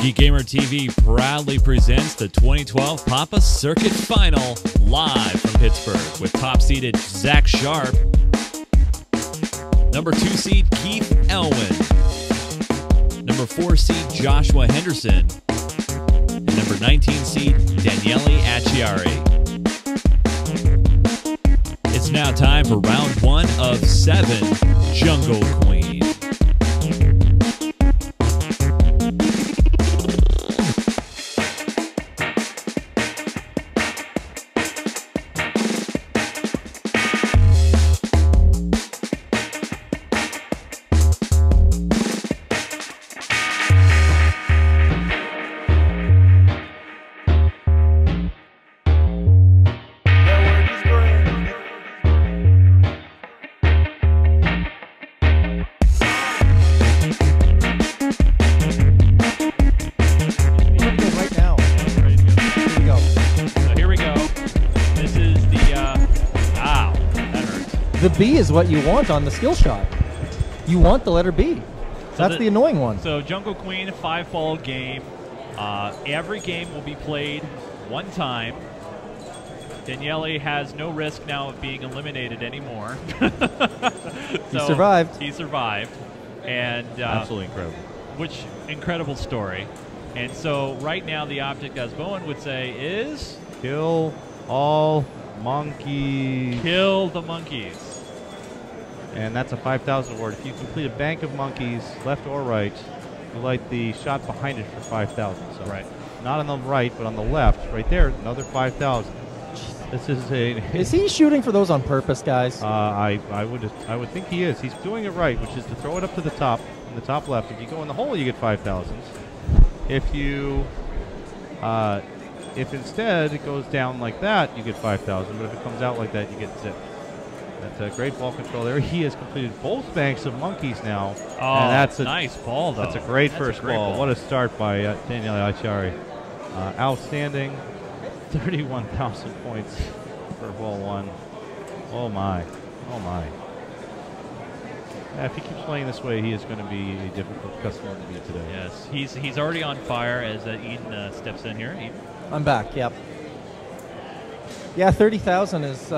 GeekGamerTV proudly presents the 2012 Papa Circuit Final live from Pittsburgh with top-seeded Zach Sharp, number 2 seed Keith Elwin, number 4 seed Joshua Henderson, and number 19 seed Daniele Acciari. It's now time for round 1 of 7, Jungle Queen. The B is what you want on the skill shot. You want the letter B. That's the annoying one. So Jungle Queen, 5-ball game. Every game will be played one time. Daniele has no risk now of being eliminated anymore. He survived. He survived. And absolutely incredible. Which incredible story. And so right now the object, as Bowen would say, is kill all monkeys. Kill the monkeys. And that's a 5,000 award. If you complete a bank of monkeys, left or right, you light the shot behind it for 5,000. So right. Not on the right, but on the left, right there, another 5,000. This is a. Is he shooting for those on purpose, guys? I would think he is. He's doing it right, which is to throw it up to the top, in the top left. If you go in the hole, you get 5,000. If you, if instead it goes down like that, you get 5,000. But if it comes out like that, you get zip. That's a great ball control there. He has completed both banks of monkeys now. Oh, and that's a nice ball, though. That's a great first ball. What a start by Daniele Acciari. Outstanding. 31,000 points for ball 1. Oh, my. Oh, my. Yeah, if he keeps playing this way, he is going to be a difficult customer to beat today. Yes, he's already on fire as Eden steps in here. Eden? I'm back, yep. Yeah, 30,000 is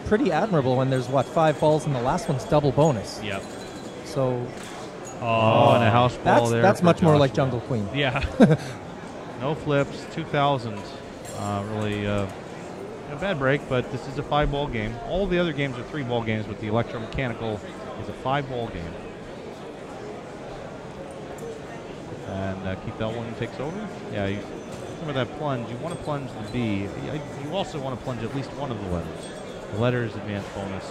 pretty admirable when there's, what, 5 balls and the last one's double bonus. Yep. So... Oh, and a house ball there. That's much more Joshua. like Jungle Queen. Yeah. No flips, 2,000. Really a bad break, but this is a 5-ball game. All the other games are 3-ball games, but the electromechanical is a 5-ball game. And Keith Elwin takes over. Yeah, remember that plunge. You want to plunge the B. You also want to plunge at least one of the letters. The letters advanced bonus.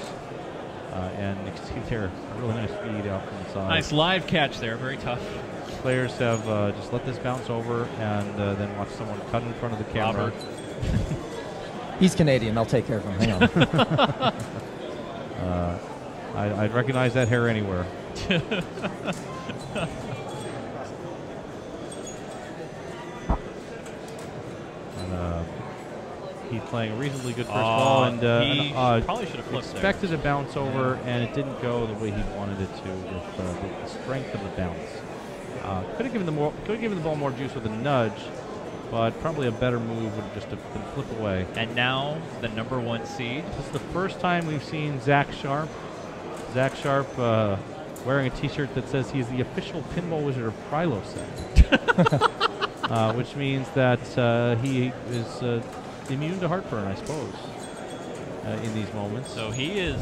And you can see there a really nice feed out from the side. Nice live catch there, very tough. Players have just let this bounce over and then watch someone cut in front of the camera. He's Canadian. I'll take care of him. Hang on. I'd recognize that hair anywhere. He's playing a reasonably good first ball, and he probably should have flipped expected a bounce over, and it didn't go the way he wanted it to with the strength of the bounce. Could have given the ball more juice with a nudge, but probably a better move would have just have been flip away. And now the number 1 seed. This is the first time we've seen Zach Sharp. Zach Sharp wearing a T-shirt that says he's the official pinball wizard of Prilosec, which means that he is immune to heartburn, I suppose, in these moments. So he is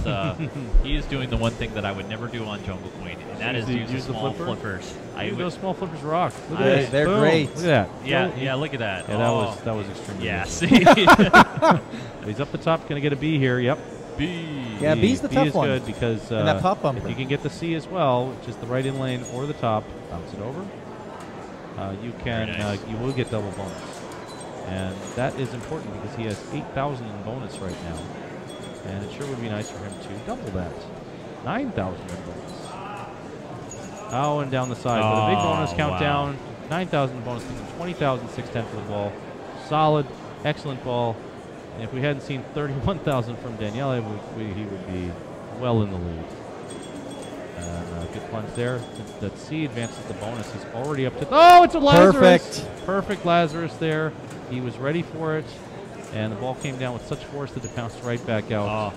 doing the one thing that I would never do on Jungle Queen, and that is use the small flippers. Those small flippers rock. Look at this. They're Boom. great. Look at that. Yeah, look at that. Yeah, that was extremely good. He's up the top, going to get a B here. Yep. B. Yeah, B's the tough one. B is good because and that pop bumper. If you can get the C as well, which is the right in lane or the top, bounce it over. You can nice. You will get double bonus. And that is important because he has 8,000 in bonus right now. And it sure would be nice for him to double that. 9,000 in bonus. Oh, and down the side. But a big bonus countdown. Wow. 9,000 bonus, 20,610 for the ball. Solid, excellent ball. And if we hadn't seen 31,000 from Daniele, he would be well in the lead. And Good punch there. That C advances the bonus. He's already up to... Oh, it's a Lazarus! Perfect Lazarus there. He was ready for it, and the ball came down with such force that it bounced right back out.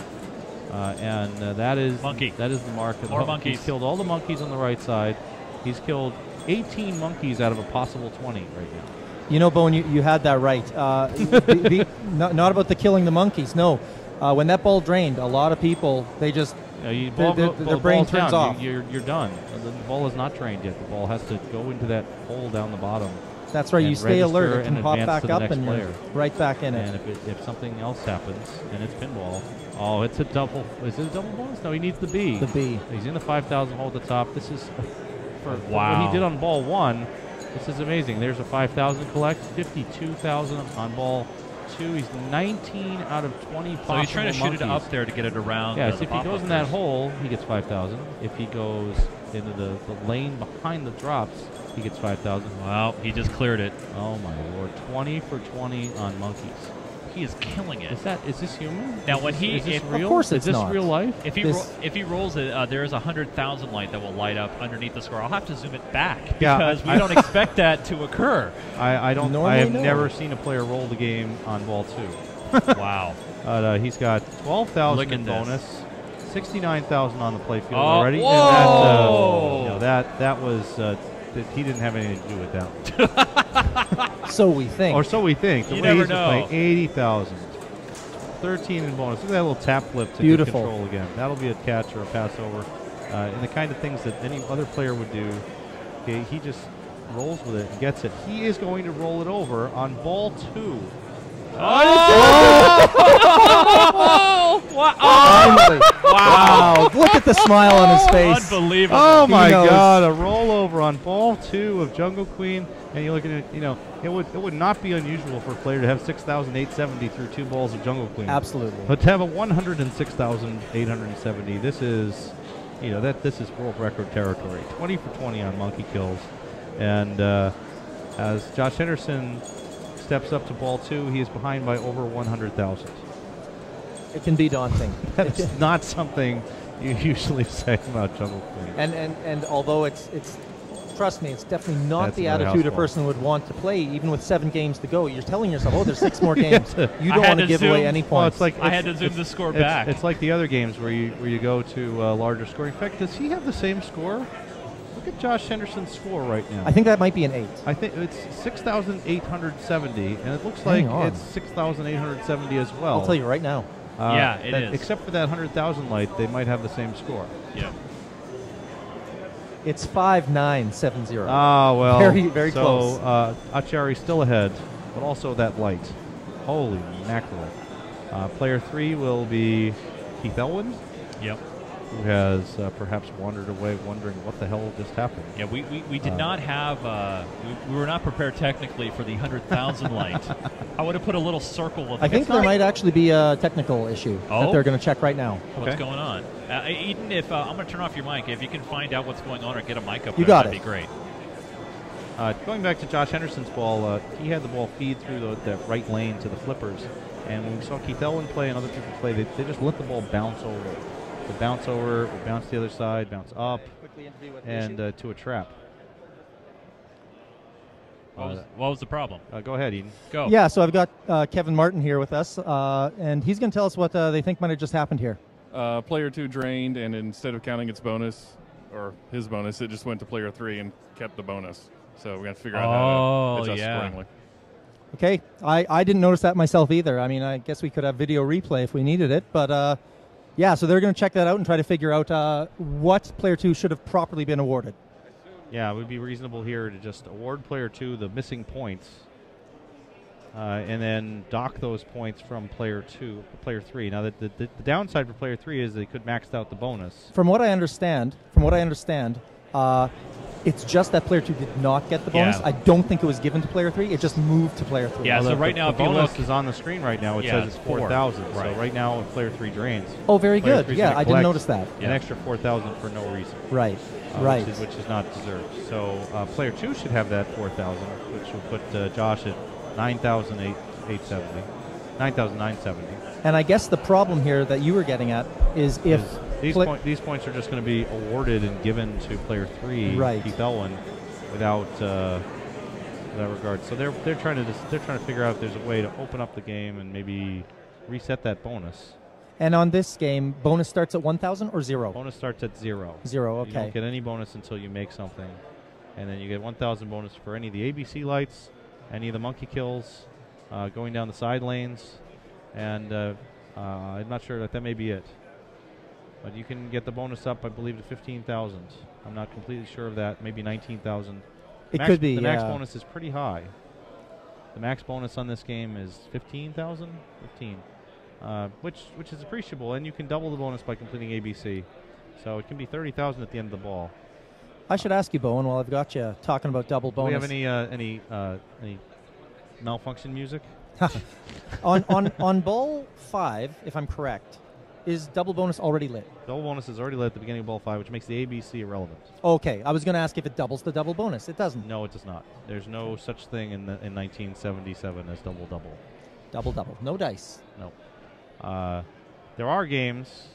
And that is Monkey. That is the mark. More monkeys. He's killed all the monkeys on the right side. He's killed 18 monkeys out of a possible 20 right now. You know, Bone, you had that right. Not about the killing the monkeys. No, when that ball drained, a lot of people, they just their brain turns off. You're done. The ball is not drained yet. The ball has to go into that hole down the bottom. That's right. You stay alert. It can pop back up, and you're you're right back in it. And if something else happens, and it's pinball, oh, it's a double. Is it a double bonus? No, he needs the B. The B. He's in the 5,000 hole at the top. This is for wow. what he did on ball 1. This is amazing. There's a 5,000 collect, 52,000 on ball 2. He's 19 out of 20 possible. So he's trying to shoot monkeys. it up there to get it around. Yeah, so if he goes in that hole, he gets 5,000. If he goes into the lane behind the drops, he gets 5,000. Wow, he just cleared it. Oh my lord, 20 for 20 on monkeys. He is killing it. Is this human? Now, is this real? Of course it's is this not. real life? If he rolls it, there is a 100,000 light that will light up underneath the score. I'll have to zoom it back because we don't expect that to occur. I have never seen a player roll the game on ball 2. Wow. He's got 12,000 in bonus, 69,000 on the play field already. Whoa! And that was he didn't have anything to do with that. So we think. Or so we think. The you way never he's know. playing 80,000. 13 in bonus. Look at that little tap flip to get control again. That'll be a catch or a pass over. And the kind of things that any other player would do. Okay, he just rolls with it and gets it. He is going to roll it over on ball 2. Wow. Look at the smile on his face. Unbelievable. Oh my God, a rollover on ball 2 of Jungle Queen. And you look at it, it would not be unusual for a player to have 6,870 through 2 balls of Jungle Queen. Absolutely. But to have a 106,870, this is, this is world record territory. 20 for 20 on monkey kills. And as Josh Henderson steps up to ball 2, he is behind by over 100,000. It can be daunting. That's not something you usually say about Jungle Queen. And although it's trust me, it's definitely not the attitude a person would want to play, even with 7 games to go. You're telling yourself, oh, there's 6 more games. You don't want to give away any points. I had to zoom the score back. It's like the other games where you go to larger score. In fact, does he have the same score? Look at Josh Henderson's score right now. I think that might be an 8. I think it's 6,870, and it looks like it's 6,870 as well. I'll tell you right now. Yeah, it is. Except for that 100,000 light, they might have the same score. Yeah. It's 5,970. Ah, well. Very, very close. So Acciari's still ahead, but also that light. Holy mackerel. Player 3 will be Keith Elwin. Yep. Who has perhaps wandered away wondering what the hell just happened. Yeah, we did not have, we were not prepared technically for the 100,000 light. I would have put a little circle of I think there might actually be a technical issue that they're going to check right now. What's going on? Eden, if I'm going to turn off your mic, if you can find out what's going on or get a mic up there, that'd be great. Going back to Josh Henderson's ball, he had the ball feed through the right lane to the flippers. And when we saw Keith Elwin play and other people play, they just let the ball bounce over. To bounce over, bounce to the other side, bounce up, and to a trap. What was the problem? Go ahead, Eden. Go. Yeah, so I've got Kevin Martin here with us, and he's going to tell us what they think might have just happened here. Player 2 drained, and instead of counting its bonus, or his bonus, it just went to player 3 and kept the bonus. So we're going to figure out how to adjust accordingly. Okay, I didn't notice that myself either. I mean, I guess we could have video replay if we needed it, but yeah, so they're going to check that out and try to figure out what player 2 should have properly been awarded. Yeah, it would be reasonable here to just award player 2 the missing points, and then dock those points from player 3. Now, the downside for player 3 is they could max out the bonus. From what I understand, it's just that player 2 did not get the bonus. Yeah. I don't think it was given to player 3. It just moved to player 3. Yeah, well, so right now, the if you bonus look, is on the screen right now. It says it's 4,000. Right. So right now, player 3 drains. Oh, very Player good. 3's Yeah, gonna I didn't notice that. An extra 4,000 for no reason. Right. Which is not deserved. So player 2 should have that 4,000, which will put Josh at 9,970. And I guess the problem here that you were getting at is if these points are just going to be awarded and given to player 3, right. Keith Elwin, without that regard. So they're trying to figure out if there's a way to open up the game and maybe reset that bonus. And on this game, bonus starts at 1,000 or 0? Bonus starts at 0. 0, okay. You don't get any bonus until you make something. And then you get 1,000 bonus for any of the ABC lights, any of the monkey kills, going down the side lanes. And I'm not sure that may be it. But you can get the bonus up, I believe, to 15,000. I'm not completely sure of that. Maybe 19,000. It could be, The max bonus is pretty high. The max bonus on this game is 15,000? 15. Which is appreciable, and you can double the bonus by completing ABC. So it can be 30,000 at the end of the ball. I should ask you, Bowen, while I've got you talking about double bonus. Do we have any malfunction music? on ball 5, if I'm correct, is double bonus already lit? Double bonus is already lit at the beginning of ball 5, which makes the ABC irrelevant. Okay, I was going to ask if it doubles the double bonus. It doesn't. No, it does not. There's no such thing in 1977 as double-double. Double-double. No dice. No. There are games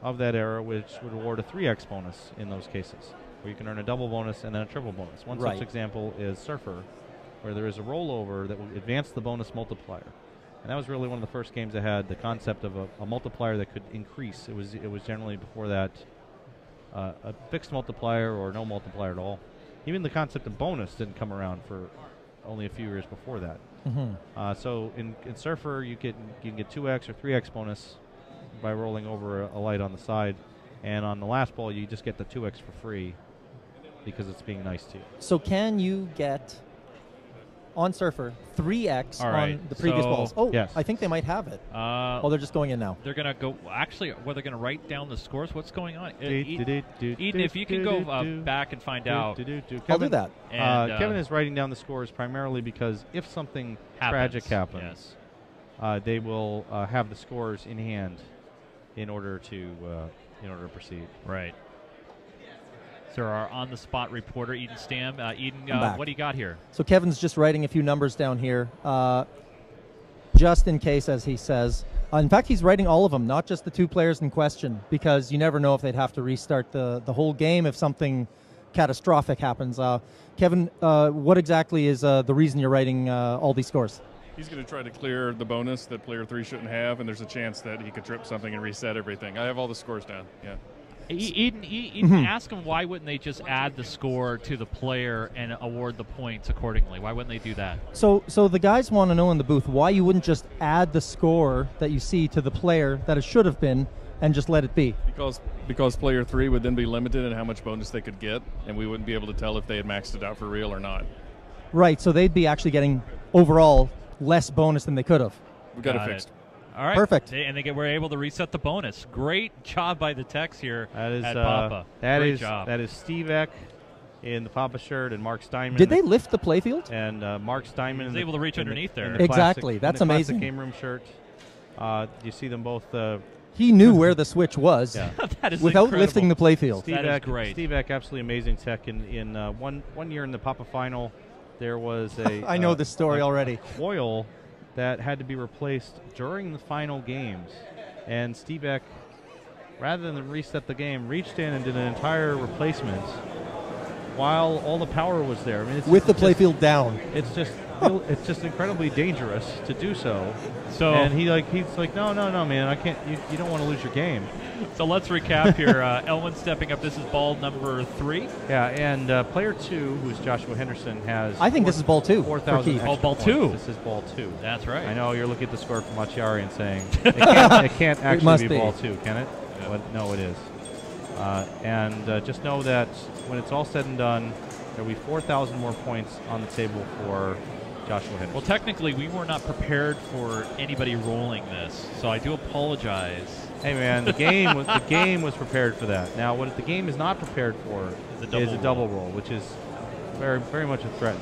of that era which would award a 3x bonus in those cases, where you can earn a double bonus and then a triple bonus. One such example is Surfer, where there is a rollover that will advance the bonus multiplier. And that was really one of the first games that had the concept of a multiplier that could increase. It was generally before that a fixed multiplier or no multiplier at all. Even the concept of bonus didn't come around for only a few years before that. So in Surfer, you can get 2x or 3x bonus by rolling over a light on the side, and on the last ball, you just get the 2x for free because it's being nice to you. So can you get on Surfer 3x on the previous balls? Oh, yes. I think they might have it. Oh, they're just going in now. They're going to go. Actually, they're going to write down the scores. What's going on? Eden, if you can go back and find out. I'll do that. Kevin is writing down the scores primarily because if something tragic happens, they will have the scores in hand in order to proceed. Right. So our on-the-spot reporter, Eden Stam. Eden, what do you got here? So Kevin's just writing a few numbers down here, just in case, as he says. In fact, he's writing all of them, not just the 2 players in question, because you never know if they'd have to restart the whole game if something catastrophic happens. Kevin, what exactly is the reason you're writing all these scores? He's going to try to clear the bonus that player 3 shouldn't have, and there's a chance that he could trip something and reset everything. I have all the scores down, yeah. Eden, ask them why wouldn't they just add the score to the player and award the points accordingly? Why wouldn't they do that? So the guys want to know in the booth why you wouldn't just add the score that you see to the player that it should have been and just let it be. Because player 3 would then be limited in how much bonus they could get, and we wouldn't be able to tell if they had maxed it out for real or not. Right, so they'd be actually getting overall less bonus than they could have. We got it fixed. All right. Perfect. And they were able to reset the bonus. Great job by the techs here at Papa. Great job. That is Steve Eck in the Papa shirt and Mark Steinman. Did they lift the playfield? And Mark Steinman was able to reach underneath there. Exactly. That's amazing. Game room shirt. You see them both. He knew where the switch was that is without incredible. lifting the playfield. That is great. Steve Eck, absolutely amazing tech. In one year in the Papa final, there was a I know this story already. Coil that had to be replaced during the final games, and Steve Eck, rather than reset the game, reached in and did an entire replacement while all the power was there. I mean, with the playfield down. It's just incredibly dangerous to do so. And he's like, no, man, I can't. You don't want to lose your game. So let's recap here. Elwin stepping up. This is ball number 3. Yeah, and player 2, who's Joshua Henderson, has. I think this is ball 2. 4,000. Oh, ball 2. This is ball 2. That's right. I know you're looking at the score from Machiari and saying it can't actually be ball 2, can it? Yeah. But no, it is. And just know that when it's all said and done, there will be 4,000 more points on the table for Joshua Henderson. Well, technically, we were not prepared for anybody rolling this, so I do apologize. Hey, man, the game was prepared for that. Now, what the game is not prepared for is a double roll, which is very, very much a threat.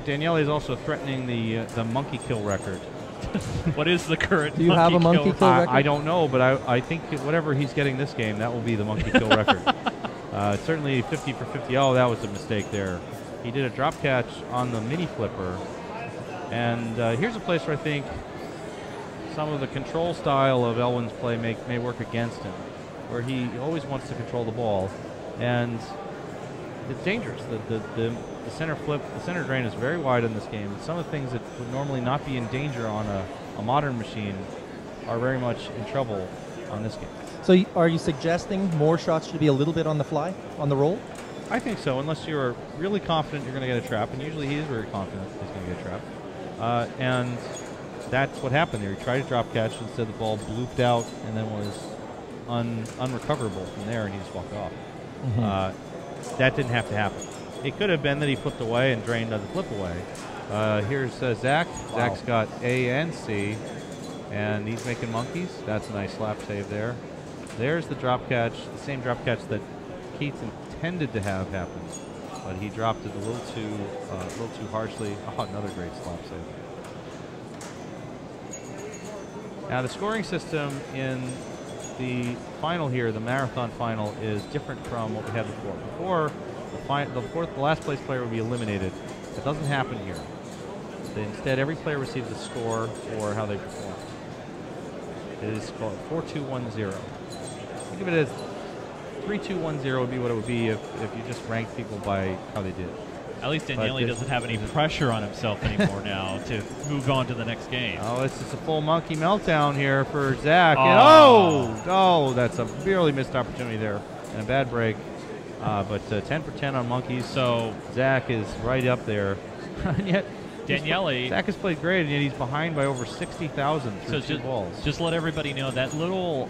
Daniele is also threatening the monkey kill record. What is the current? Do you have a monkey kill record? I don't know, but I think whatever he's getting this game, that will be the monkey kill record. Certainly 50 for 50. Oh, that was a mistake there. He did a drop catch on the mini flipper. And here's a place where I think some of the control style of Elwyn's play may work against him, where he always wants to control the ball, and it's dangerous. The center flip, the center drain is very wide in this game. Some of the things that would normally not be in danger on a modern machine are very much in trouble on this game. So are you suggesting more shots should be a little bit on the fly, on the roll? I think so, unless you're really confident you're going to get a trap, and usually he is very confident he's going to get a trap. And that's what happened there. He tried to drop catch, instead the ball blooped out and then was unrecoverable from there, and he just walked off. That didn't have to happen. It could have been that he flipped away and drained the flip away. Here's Zach. Wow. Zach's got A and C, and he's making monkeys. That's a nice slap save there. There's the drop catch, the same drop catch that Keith intended to have happen, but he dropped it a little too harshly. Oh, another great slap save. Now the scoring system in the final here, the marathon final, is different from what we had before. Before the last place player would be eliminated. That doesn't happen here. Instead, every player receives a score for how they perform. It is called 4-2-1-0. Think of it as 3-2-1-0 would be what it would be if you just ranked people by how they did. At least Daniele doesn't have any pressure on himself anymore now to move on to the next game. Oh, it's just a full monkey meltdown here for Zach. Oh, that's a really missed opportunity there and a bad break. But 10 for 10 on monkeys, so Zach is right up there. And yet Daniele, Zach has played great, and yet he's behind by over 60,000 through two balls. Just let everybody know that little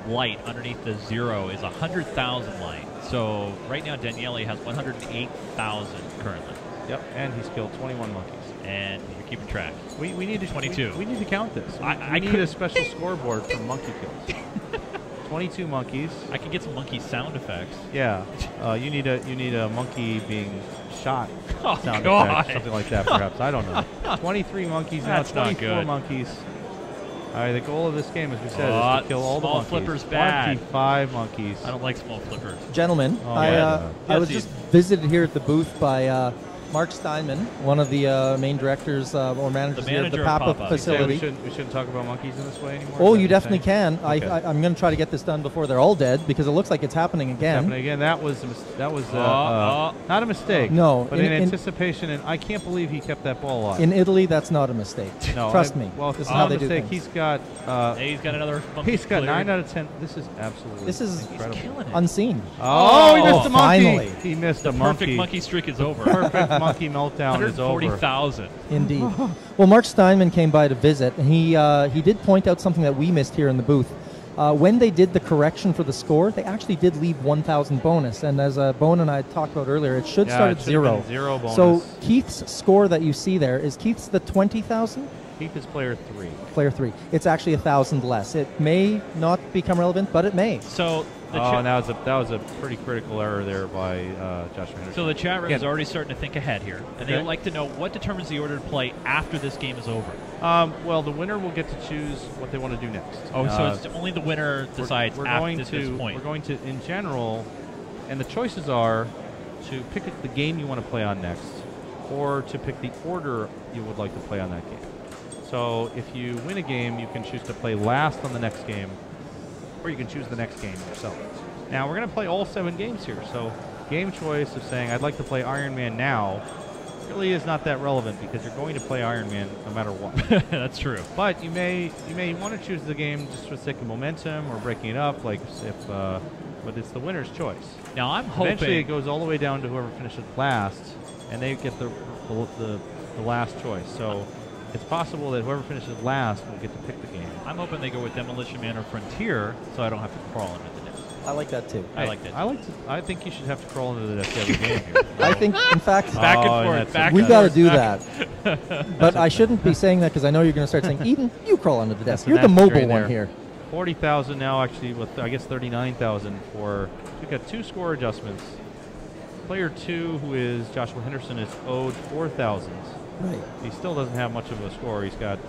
light underneath the 0 is 100,000 light. So right now Daniele has 108,000 currently. Yep, and he's killed 21 monkeys. And you're keeping track. We need to 22. We need to count this. I need a special scoreboard for monkey kills. 22 monkeys. I can get some monkey sound effects. Yeah, you need a monkey being shot sound God. effect, something like that, perhaps. I don't know. 23 monkeys now. That's 24 monkeys. The goal of this game, as we said, is to kill all the monkeys. Small flippers bad. 25 monkeys. I don't like small flippers. Gentlemen, I was just visited here at the booth by Mark Steinman, one of the main directors or managers here at the Papa facility. We shouldn't talk about monkeys in this way anymore? Oh, you definitely can. Okay. I'm going to try to get this done before they're all dead, because it looks like it's happening again. Happening again. That was not a mistake. No. But in anticipation, and I can't believe he kept that ball alive. In Italy, that's not a mistake. No, Trust me. Well, this is how they do things. He's got another monkey. He's got 9 out of 10. This is absolutely incredible. He's killing it. Unseen. Oh, he missed a monkey. Finally. He missed a the monkey. Perfect monkey streak is over. Perfect monkey meltdown is over. 140,000. Indeed. Well, Mark Steinman came by to visit, and he did point out something that we missed here in the booth. When they did the correction for the score, they actually did leave 1,000 bonus, and as Bone and I talked about earlier, it should start at 0. 0 bonus. So Keith's score that you see there, is Keith's the 20,000? Keith is player 3. Player 3. It's actually 1,000 less. It may not become relevant, but it may. So that was a pretty critical error there by Joshua Henderson. So the chat room is already starting to think ahead here, and they would like to know what determines the order to play after this game is over. Well, the winner will get to choose what they want to do next. Oh, so it's only the winner decides at this point. We're going to, in general, and the choices are to pick the game you want to play on next, or to pick the order you would like to play on that game. So if you win a game, you can choose to play last on the next game, or you can choose the next game yourself. Now, we're going to play all 7 games here, so game choice of saying, I'd like to play Iron Man now, really is not that relevant, because you're going to play Iron Man no matter what. That's true. But you may want to choose the game just for the sake of momentum or breaking it up, like but it's the winner's choice. Now, I'm hoping... Eventually, it goes all the way down to whoever finishes last, and they get the last choice. So it's possible that whoever finishes last will get to pick the game. I'm hoping they go with Demolition Man or Frontier, so I don't have to crawl under the desk. I like that too. I like that. I think you should have to crawl under the desk every game here. I think, in fact, back and forth. We got to do that. But I shouldn't be saying that, because I know you're going to start saying, Eden, you crawl under the desk. You're the mobile one here. 40,000 now, actually, with I guess 39,000 for. We've got 2 score adjustments. Player 2, who is Joshua Henderson, is owed 4,000. Right. He still doesn't have much of a score. He's got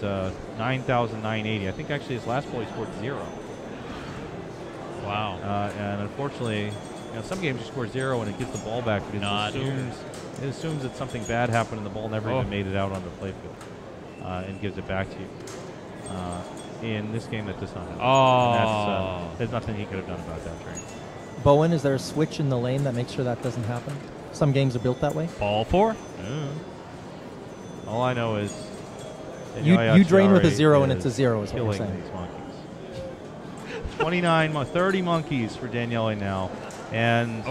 9,980. I think actually his last ball he scored 0. Wow. And unfortunately, some games you score 0 and it gives the ball back because it assumes that something bad happened and the ball never even made it out on the playfield, and gives it back to you. In this game, that does not happen. Oh. And that's, there's nothing he could have done about that drain. Bowen, is there a switch in the lane that makes sure that doesn't happen? Some games are built that way. Ball 4. All I know is you drain with a 0 and it's a 0 is what you're killing saying. these monkeys. 30 monkeys for Daniele now, and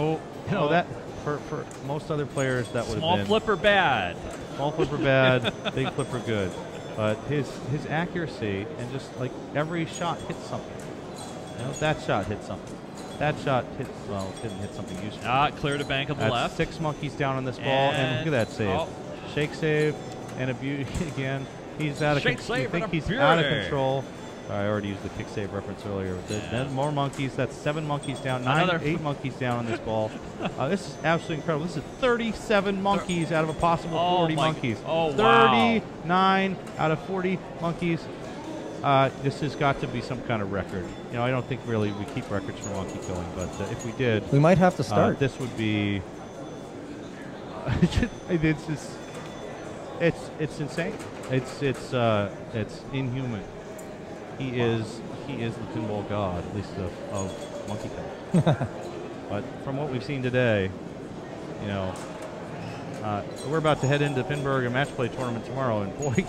that for most other players that would Small have been flipper bad. small flipper bad, big flipper good. But his accuracy and just like every shot hits something. That shot hit something. That shot hit, well, it didn't hit something useful. Clear to bank on the That's left. 6 monkeys down on this ball, and look at that save. Oh. Shake save and a beauty again. He's out of Shake control. save You think and a he's out of beauty. control. I already used the kick save reference earlier. Then more monkeys. That's 7 monkeys down. 8 monkeys down on this ball. This is absolutely incredible. This is 37 monkeys out of a possible 40 monkeys. Oh, wow. 39 out of 40 monkeys. This has got to be some kind of record. I don't think really we keep records for monkey killing, but if we did, we might have to start. This would be. It's just, it's insane. It's inhuman. He is the pinball god, at least of monkey killing. But from what we've seen today, we're about to head into Pinburg, a match play tournament tomorrow, and boy,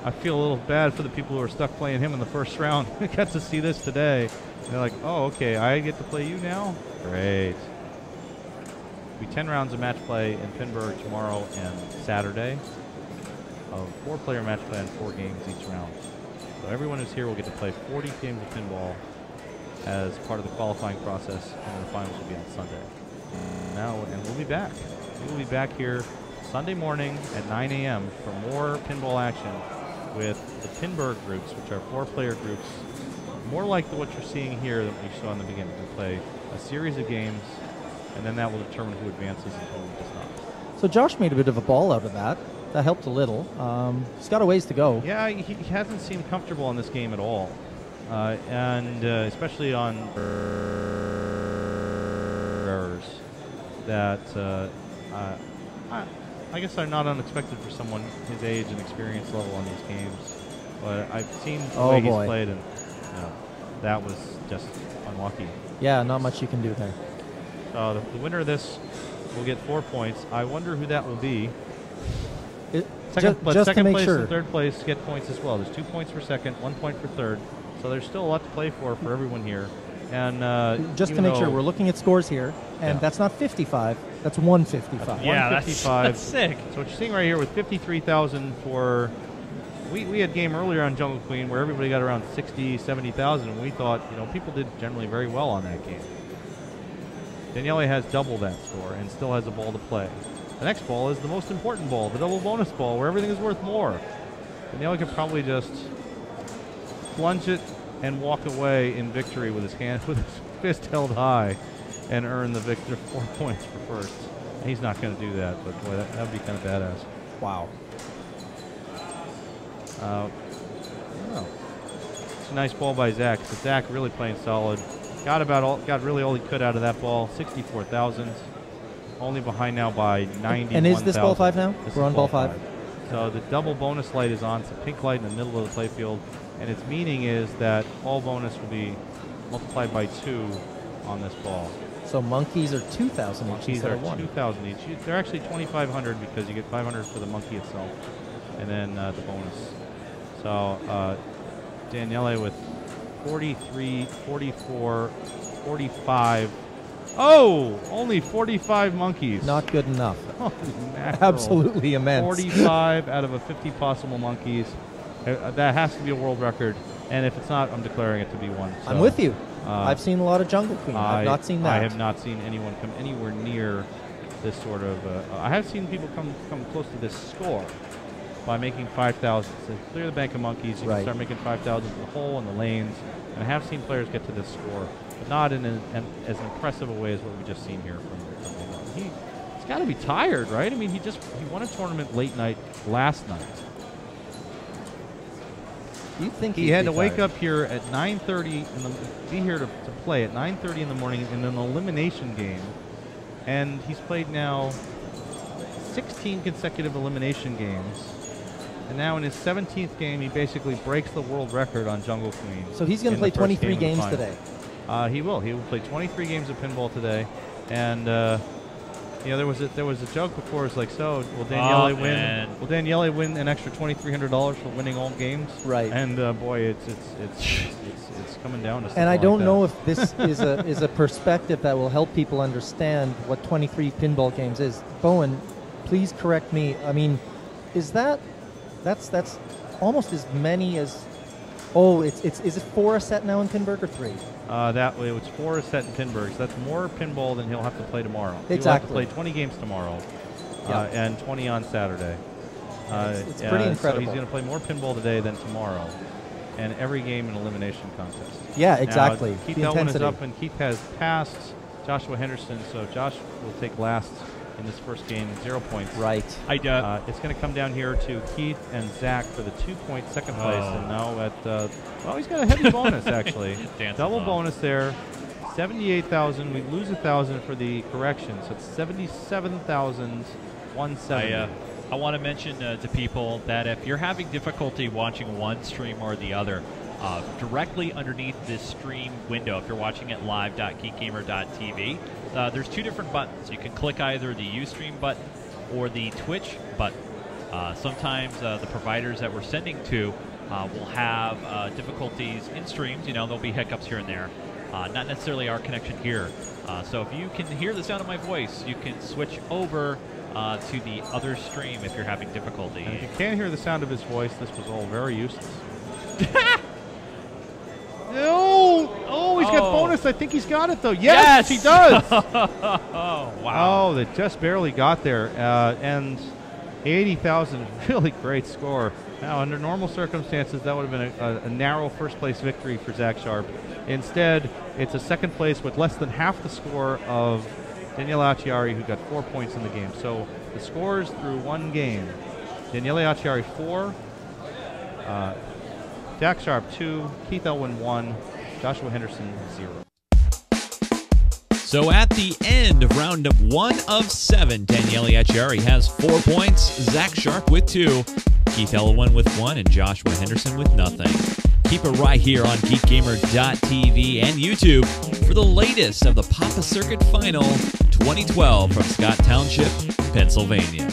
I feel a little bad for the people who are stuck playing him in the first round. We got to see this today. And they're like, oh, okay, I get to play you now? Great. It'll be 10 rounds of match play in Pinburg tomorrow and Saturday. Of 4-player match play and 4 games each round. So everyone who's here will get to play 40 games of pinball as part of the qualifying process, and the finals will be on Sunday. And we'll be back. We will be back here Sunday morning at 9 a.m. for more pinball action with the Pinburg groups, which are 4-player groups, more like what you're seeing here than what you saw in the beginning. We play a series of games, and then that will determine who advances and who does not. So Josh made a bit of a ball out of that. That helped a little. He's got a ways to go. Yeah, he hasn't seemed comfortable in this game at all. And especially on errors that I guess are not unexpected for someone his age and experience level on these games. But I've seen the way he's played, and that was just unlucky. Yeah, not much you can do there. So the winner of this will get 4 points. I wonder who that will be. Second place and third place get points as well. There's 2 points for second, 1 point for third. So there's still a lot to play for everyone here. And just to make sure, we're looking at scores here, and that's not 55. That's 155. That's yeah, 155. that's sick. So what you're seeing right here with 53,000 for. We had a game earlier on Jungle Queen where everybody got around 60, 70,000, and we thought people did generally very well on that game. Daniele has double that score and still has a ball to play. The next ball is the most important ball, the double bonus ball, where everything is worth more. Daniele could probably just plunge it and walk away in victory with his fist held high and earn the victor 4 points for first. He's not going to do that, but boy, that would be kind of badass. Wow. It's a nice ball by Zach. So Zach really playing solid. Got really all he could out of that ball. 64,000. Only behind now by 91,000. And is this ball 5 now? We're on ball 5. So the double bonus light is on. It's a pink light in the middle of the playfield. And its meaning is that all bonus will be multiplied by 2 on this ball. So monkeys are 2,000 each Monkeys instead are of 1. 2,000 each. They're actually 2,500 because you get 500 for the monkey itself. And then the bonus. So Daniele with 43, 44, 45. Oh, only 45 monkeys. Not good enough. Oh, absolutely immense. 45 out of a 50 possible monkeys. That has to be a world record. And if it's not, I'm declaring it to be one. So, I'm with you. I've seen a lot of Jungle Queen. I've not seen that. I have not seen anyone come anywhere near this sort of. I have seen people come close to this score by making 5,000. So clear the bank of monkeys. You can start making 5,000 in the hole and the lanes. And I have seen players get to this score, but not in as impressive a way as what we just seen here from him. He's got to be tired, right? I mean, he won a tournament late night last night. You think he had to wake up here at 9:30 and be here to play at 9:30 in the morning in an elimination game, and he's played now 16 consecutive elimination games And now in his 17th game, he basically breaks the world record on Jungle Queen. So he's going to play 23 games today. He will. He will play 23 games of pinball today. And you know, there was a joke before. It's like, so will Daniele win? Man. Will Daniele win an extra $2,300 for winning all games? Right. And boy, it's coming down to something. And I don't like know that. if this is a perspective that will help people understand what 23 pinball games is. Bowen, please correct me. I mean, is that's almost as many as? Oh, is it 4 a set now in Pinburg or 3? That way, it's 4 a set in Pinburg. So that's more pinball than he'll have to play tomorrow. Exactly. He'll have to play 20 games tomorrow, and 20 on Saturday. It's pretty incredible. So he's going to play more pinball today than tomorrow, and every game an elimination contest. Yeah, exactly. Now, Keith The Elwin is intensity. up, and Keith has passed Joshua Henderson, so Josh will take last in this first game, 0 points. Right. It's going to come down here to Keith and Zach for the 2-point second place, and now at well, he's got a heavy bonus actually. Double bonus there, 78,000. We lose 1,000 for the correction, so it's 77,170. I want to mention to people that if you're having difficulty watching one stream or the other, directly underneath this stream window, if you're watching at live.geekgamer.tv, there's 2 different buttons. You can click either the Ustream button or the Twitch button. Sometimes the providers that we're sending to will have difficulties in streams. You know, there'll be hiccups here and there. Not necessarily our connection here. So if you can hear the sound of my voice, you can switch over to the other stream if you're having difficulty. And if you can't hear the sound of his voice, this was all very useless. Oh, he's got bonus. I think he's got it, though. Yes, he does. Oh, wow. Oh, they just barely got there. And 80,000, really great score. Now, under normal circumstances, that would have been a narrow first-place victory for Zach Sharp. Instead, it's a second place with less than half the score of Daniele Acciari, who got 4 points in the game. So the scores through one game: Daniele Acciari 4, Zach Sharp 2, Keith Elwin 1, Joshua Henderson 0. So at the end of round 1 of 7, Daniele Acciari has 4 points, Zach Sharp with 2, Keith Elwin with 1, and Joshua Henderson with nothing. Keep it right here on GeekGamer.tv and YouTube for the latest of the Papa Circuit Final 2012 from Scott Township, Pennsylvania.